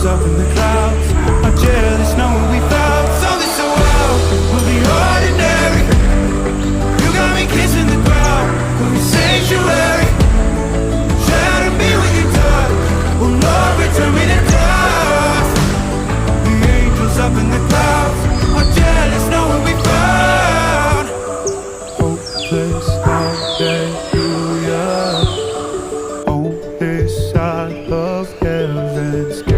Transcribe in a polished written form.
angels up in the clouds are jealous knowing we found something so wild. We'll be ordinary. You got me kissing the ground. We'll be sanctuary. Shadow me when you touch. Will Lord return me to dust. The angels up in the clouds are jealous knowing we found hopeless hallelujah. On this side of heaven's